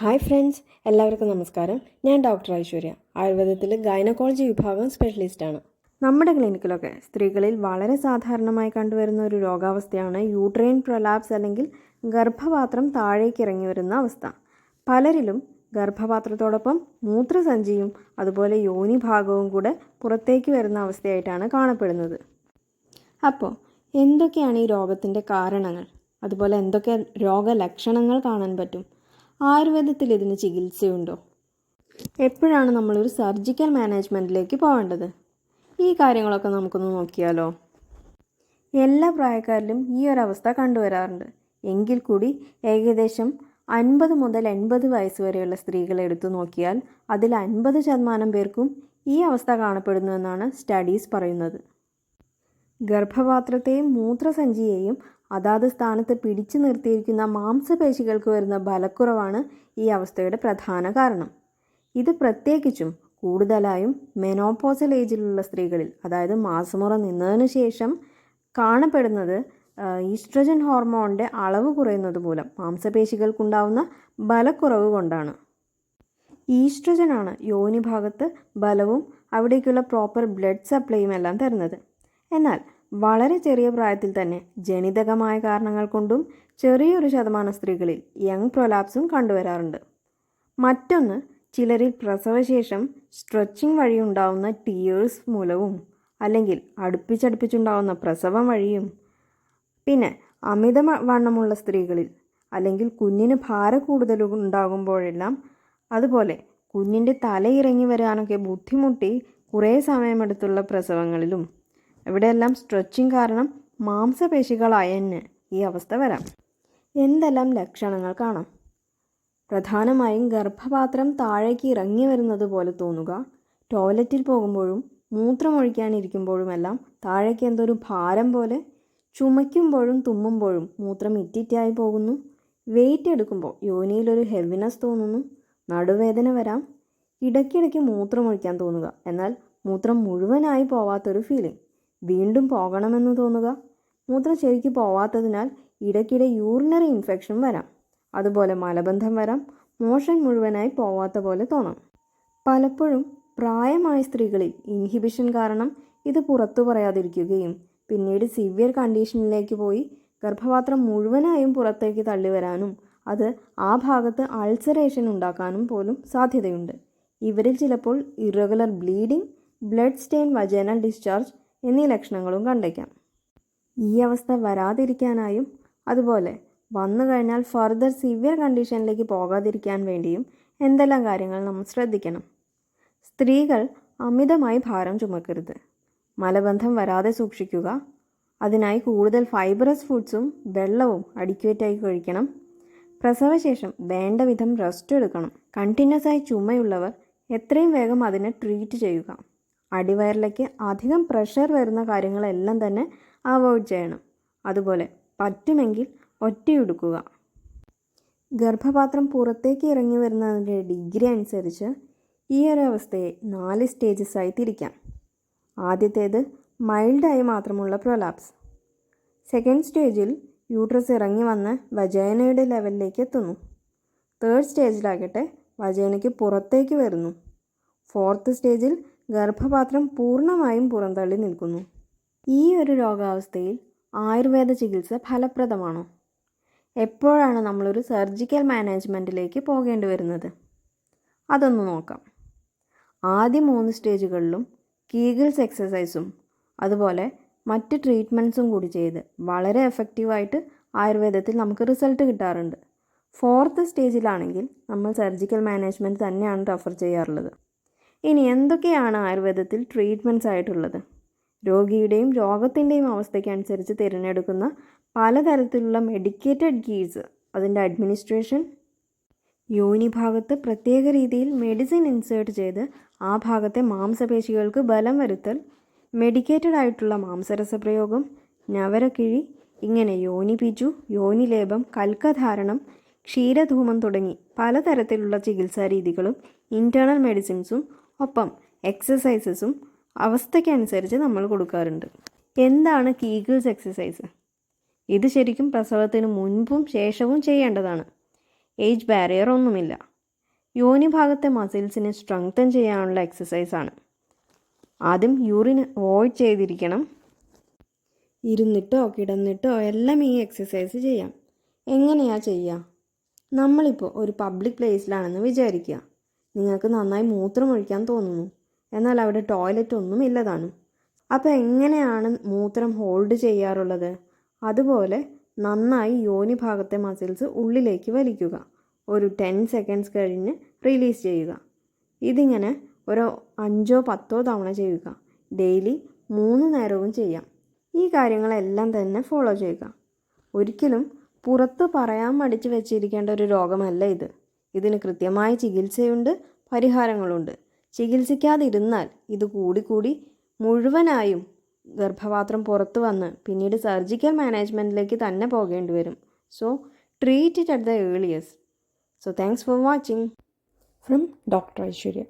Hi friends, എല്ലാവർക്കും നമസ്കാരം. ഞാൻ ഡോക്ടർ ഐശ്വര്യ, ആയുർവേദത്തിൽ ഗൈനക്കോളജി വിഭാഗം സ്പെഷ്യലിസ്റ്റാണ്. നമ്മുടെ ക്ലിനിക്കിലൊക്കെ സ്ത്രീകളിൽ വളരെ സാധാരണമായി കണ്ടുവരുന്ന ഒരു രോഗാവസ്ഥയാണ് യൂട്രൈൻ പ്രൊലാപ്സ് അല്ലെങ്കിൽ ഗർഭപാത്രം താഴേക്ക് ഇറങ്ങി വരുന്ന അവസ്ഥ. പലരിലും ഗർഭപാത്രത്തോടൊപ്പം മൂത്രസഞ്ചിയും അതുപോലെ യോനി ഭാഗവും കൂടെ പുറത്തേക്ക് വരുന്ന അവസ്ഥയായിട്ടാണ് കാണപ്പെടുന്നത്. അപ്പോൾ എന്തൊക്കെയാണ് ഈ രോഗത്തിൻ്റെ കാരണങ്ങൾ, അതുപോലെ എന്തൊക്കെ രോഗലക്ഷണങ്ങൾ കാണാൻ പറ്റും? ആയുർവേദത്തിൽ ഇതിന് ചികിത്സയുണ്ടോ? എപ്പോഴാണ് നമ്മളൊരു സർജിക്കൽ മാനേജ്മെൻറ്റിലേക്ക് പോകേണ്ടത്? ഈ കാര്യങ്ങളൊക്കെ നമുക്കൊന്ന് നോക്കിയാലോ. എല്ലാ പ്രായക്കാരിലും ഈ ഒരവസ്ഥ കണ്ടുവരാറുണ്ട്. എങ്കിൽ കൂടി ഏകദേശം 50 മുതൽ 80 വയസ്സ് വരെയുള്ള സ്ത്രീകളെ എടുത്തു നോക്കിയാൽ അതിൽ 50% പേർക്കും ഈ അവസ്ഥ കാണപ്പെടുന്നുവെന്നാണ് സ്റ്റഡീസ് പറയുന്നത്. ഗർഭപാത്രത്തെയും മൂത്രസഞ്ചിയെയും അതാത് സ്ഥാനത്ത് പിടിച്ചു നിർത്തിയിരിക്കുന്ന മാംസപേശികൾക്ക് വരുന്ന ബലക്കുറവാണ് ഈ അവസ്ഥയുടെ പ്രധാന കാരണം. ഇത് പ്രത്യേകിച്ചും കൂടുതലായും മെനോപോസൽ ഏജിലുള്ള സ്ത്രീകളിൽ, അതായത് മാസമുറ നിന്നതിന് ശേഷം കാണപ്പെടുന്നത് ഈസ്ട്രജൻ ഹോർമോണിൻ്റെ അളവ് കുറയുന്നത് മൂലം മാംസപേശികൾക്കുണ്ടാവുന്ന ബലക്കുറവ് കൊണ്ടാണ്. ഈസ്ട്രജനാണ് യോനി ഭാഗത്ത് ബലവും അവിടേക്കുള്ള പ്രോപ്പർ ബ്ലഡ് സപ്ലൈയും എല്ലാം തരുന്നത്. എന്നാൽ വളരെ ചെറിയ പ്രായത്തിൽ തന്നെ ജനിതകമായ കാരണങ്ങൾ കൊണ്ടും ചെറിയൊരു ശതമാനം സ്ത്രീകളിൽ യങ് പ്രൊലാപ്സും കണ്ടുവരാറുണ്ട്. മറ്റൊന്ന്, ചിലരിൽ പ്രസവശേഷം സ്ട്രെച്ചിങ് വഴി ഉണ്ടാവുന്ന ടീയേഴ്സ് മൂലവും അല്ലെങ്കിൽ അടുപ്പിച്ചടുപ്പിച്ചുണ്ടാവുന്ന പ്രസവം വഴിയും, പിന്നെ അമിത വണ്ണമുള്ള സ്ത്രീകളിൽ അല്ലെങ്കിൽ കുഞ്ഞിന് ഭാര കൂടുതൽ ഉണ്ടാകുമ്പോഴെല്ലാം, അതുപോലെ കുഞ്ഞിൻ്റെ തല ഇറങ്ങി വരാനൊക്കെ ബുദ്ധിമുട്ടി കുറേ സമയമെടുത്തുള്ള പ്രസവങ്ങളിലും, ഇവിടെയെല്ലാം സ്ട്രെച്ചിങ് കാരണം മാംസപേശികൾ അയഞ്ഞ് ഈ അവസ്ഥ വരാം. എന്തെല്ലാം ലക്ഷണങ്ങൾ കാണാം? പ്രധാനമായും ഗർഭപാത്രം താഴേക്ക് ഇറങ്ങി വരുന്നത് പോലെ തോന്നുക, ടോയ്ലറ്റിൽ പോകുമ്പോഴും മൂത്രമൊഴിക്കാനിരിക്കുമ്പോഴുമെല്ലാം താഴേക്ക് എന്തൊരു ഭാരം പോലെ, ചുമയ്ക്കുമ്പോഴും തുമ്മുമ്പോഴും മൂത്രം ഇറ്റിറ്റായി പോകുന്നു, വെയിറ്റ് എടുക്കുമ്പോൾ യോനിയിലൊരു ഹെവിനെസ് തോന്നുന്നു, നടുവേദന വരാം, ഇടയ്ക്കിടയ്ക്ക് മൂത്രമൊഴിക്കാൻ തോന്നുക, എന്നാൽ മൂത്രം മുഴുവനായി പോവാത്തൊരു ഫീലിംഗ്, വീണ്ടും പോകണമെന്ന് തോന്നുക, മൂത്രം ശരിക്ക് പോവാത്തതിനാൽ ഇടയ്ക്കിടെ യൂറിനറി ഇൻഫെക്ഷൻ വരാം, അതുപോലെ മലബന്ധം വരാം, മോഷൻ മുഴുവനായി പോവാത്ത പോലെ തോന്നാം. പലപ്പോഴും പ്രായമായ സ്ത്രീകളിൽ ഇൻഹിബിഷൻ കാരണം ഇത് പുറത്തു പറയാതിരിക്കുകയും പിന്നീട് സിവിയർ കണ്ടീഷനിലേക്ക് പോയി ഗർഭപാത്രം മുഴുവനായും പുറത്തേക്ക് തള്ളിവരാനും അത് ആ ഭാഗത്ത് അൾസറേഷൻ ഉണ്ടാക്കാനും പോലും സാധ്യതയുണ്ട്. ഇവരിൽ ചിലപ്പോൾ irregular bleeding, blood stain vaginal discharge എന്നീ ലക്ഷണങ്ങളും കണ്ടേക്കാം. ഈ അവസ്ഥ വരാതിരിക്കാനായും അതുപോലെ വന്നു കഴിഞ്ഞാൽ ഫർദർ സിവിയർ കണ്ടീഷനിലേക്ക് പോകാതിരിക്കാൻ വേണ്ടിയും എന്തെല്ലാം കാര്യങ്ങൾ നമ്മൾ ശ്രദ്ധിക്കണം? സ്ത്രീകൾ അമിതമായി ഭാരം ചുമക്കരുത്, മലബന്ധം വരാതെ സൂക്ഷിക്കുക, അതിനായി കൂടുതൽ ഫൈബറസ് ഫുഡ്സും വെള്ളവും അഡിക്വേറ്റായി കഴിക്കണം, പ്രസവശേഷം വേണ്ട വിധം റെസ്റ്റ് എടുക്കണം, കണ്ടിന്യൂസ് ആയി ചുമയുള്ളവർ എത്രയും വേഗം അതിനെ ട്രീറ്റ് ചെയ്യുക, അടിവയറിലേക്ക് അധികം പ്രഷർ വരുന്ന കാര്യങ്ങളെല്ലാം തന്നെ അവോയ്ഡ് ചെയ്യണം, അതുപോലെ പറ്റുമെങ്കിൽ ഒറ്റയുടുക്കുക. ഗർഭപാത്രം പുറത്തേക്ക് ഇറങ്ങി വരുന്നതിൻ്റെ ഡിഗ്രി അനുസരിച്ച് ഈ ഒരു അവസ്ഥയെ 4 സ്റ്റേജസായി തിരിക്കാം. ആദ്യത്തേത് മൈൽഡായി മാത്രമുള്ള പ്രൊലാപ്സ്. സെക്കൻഡ് സ്റ്റേജിൽ യൂട്രസ് ഇറങ്ങി വന്ന് വജൈനയുടെ ലെവലിലേക്ക് എത്തുന്നു. തേർഡ് സ്റ്റേജിലാകട്ടെ വജൈനയ്ക്ക് പുറത്തേക്ക് വരുന്നു. ഫോർത്ത് സ്റ്റേജിൽ ഗർഭപാത്രം പൂർണ്ണമായും പുറന്തള്ളി നിൽക്കുന്നു. ഈ ഒരു രോഗാവസ്ഥയിൽ ആയുർവേദ ചികിത്സ ഫലപ്രദമാണോ? എപ്പോഴാണ് നമ്മളൊരു സർജിക്കൽ മാനേജ്മെൻറ്റിലേക്ക് പോകേണ്ടി വരുന്നത്? അതൊന്ന് നോക്കാം. ആദ്യ 3 സ്റ്റേജുകളിലും കീഗിൾസ് എക്സസൈസും അതുപോലെ മറ്റ് ട്രീറ്റ്മെൻറ്റ്സും കൂടി ചെയ്ത് വളരെ എഫക്റ്റീവായിട്ട് ആയുർവേദത്തിൽ നമുക്ക് റിസൾട്ട് കിട്ടാറുണ്ട്. ഫോർത്ത് സ്റ്റേജിലാണെങ്കിൽ നമ്മൾ സർജിക്കൽ മാനേജ്മെൻറ്റ് തന്നെയാണ് റെഫർ ചെയ്യാറുള്ളത്. ഇനി എന്തൊക്കെയാണ് ആയുർവേദത്തിൽ ട്രീറ്റ്മെൻറ്റ്സ് ആയിട്ടുള്ളത്? രോഗിയുടെയും രോഗത്തിൻ്റെയും അവസ്ഥയ്ക്കനുസരിച്ച് തിരഞ്ഞെടുക്കുന്ന പലതരത്തിലുള്ള മെഡിക്കേറ്റഡ് ഗീസ്, അതിൻ്റെ അഡ്മിനിസ്ട്രേഷൻ, യോനി ഭാഗത്ത് പ്രത്യേക രീതിയിൽ മെഡിസിൻ ഇൻസേർട്ട് ചെയ്ത് ആ ഭാഗത്തെ മാംസപേശികൾക്ക് ബലം വരുത്തൽ, മെഡിക്കേറ്റഡ് ആയിട്ടുള്ള മാംസരസപ്രയോഗം, നവരക്കിഴി, ഇങ്ങനെ യോനി പിച്ചു, യോനി ലേപം, കൽക്കധാരണം, ക്ഷീരധൂമം തുടങ്ങി പലതരത്തിലുള്ള ചികിത്സാ രീതികളും ഇൻറ്റേർണൽ മെഡിസിൻസും ഒപ്പം എക്സസൈസസും അവസ്ഥയ്ക്കനുസരിച്ച് നമ്മൾ കൊടുക്കാറുണ്ട്. എന്താണ് കീഗിൾസ് എക്സസൈസ്? ഇത് ശരിക്കും പ്രസവത്തിന് മുൻപും ശേഷവും ചെയ്യേണ്ടതാണ്. ഏജ് ബാരിയർ ഒന്നുമില്ല. യോനി ഭാഗത്തെ മസിൽസിനെ സ്ട്രെങ്തൻ ചെയ്യാനുള്ള എക്സസൈസാണ്. ആദ്യം യൂറിൻ അവോയ്ഡ് ചെയ്തിരിക്കണം. ഇരുന്നിട്ടോ കിടന്നിട്ടോ എല്ലാം ഈ എക്സസൈസ് ചെയ്യാം. എങ്ങനെയാണ് ചെയ്യുക? നമ്മളിപ്പോൾ ഒരു പബ്ലിക് പ്ലേസിലാണെന്ന് വിചാരിക്കുക. നിങ്ങൾക്ക് നന്നായി മൂത്രമൊഴിക്കാൻ തോന്നുന്നു, എന്നാൽ അവിടെ ടോയ്ലറ്റ് ഒന്നും ഇല്ലതാനും. അപ്പോൾ എങ്ങനെയാണ് മൂത്രം ഹോൾഡ് ചെയ്യാറുള്ളത്? അതുപോലെ നന്നായി യോനി ഭാഗത്തെ മസിൽസ് ഉള്ളിലേക്ക് വലിക്കുക. ഒരു 10 സെക്കൻഡ്സ് കഴിഞ്ഞ് റിലീസ് ചെയ്യുക. ഇതിങ്ങനെ ഒരു 5-10 തവണ ചെയ്യുക. ഡെയിലി 3 നേരവും ചെയ്യാം. ഈ കാര്യങ്ങളെല്ലാം തന്നെ ഫോളോ ചെയ്യുക. ഒരിക്കലും പുറത്ത് പറയാൻ മടിച്ച് വെച്ചിരിക്കേണ്ട ഒരു രോഗമല്ല ഇത്. ഇതിന് കൃത്യമായ ചികിത്സയുണ്ട്, പരിഹാരങ്ങളുണ്ട്. ചികിത്സിക്കാതിരുന്നാൽ ഇത് കൂടിക്കൂടി മുഴുവനായും ഗർഭപാത്രം പുറത്തു വന്ന് പിന്നീട് സർജിക്കൽ മാനേജ്മെൻറ്റിലേക്ക് തന്നെ പോകേണ്ടി വരും. So treat it at the earliest. So thanks for watching from Dr. Aishwarya.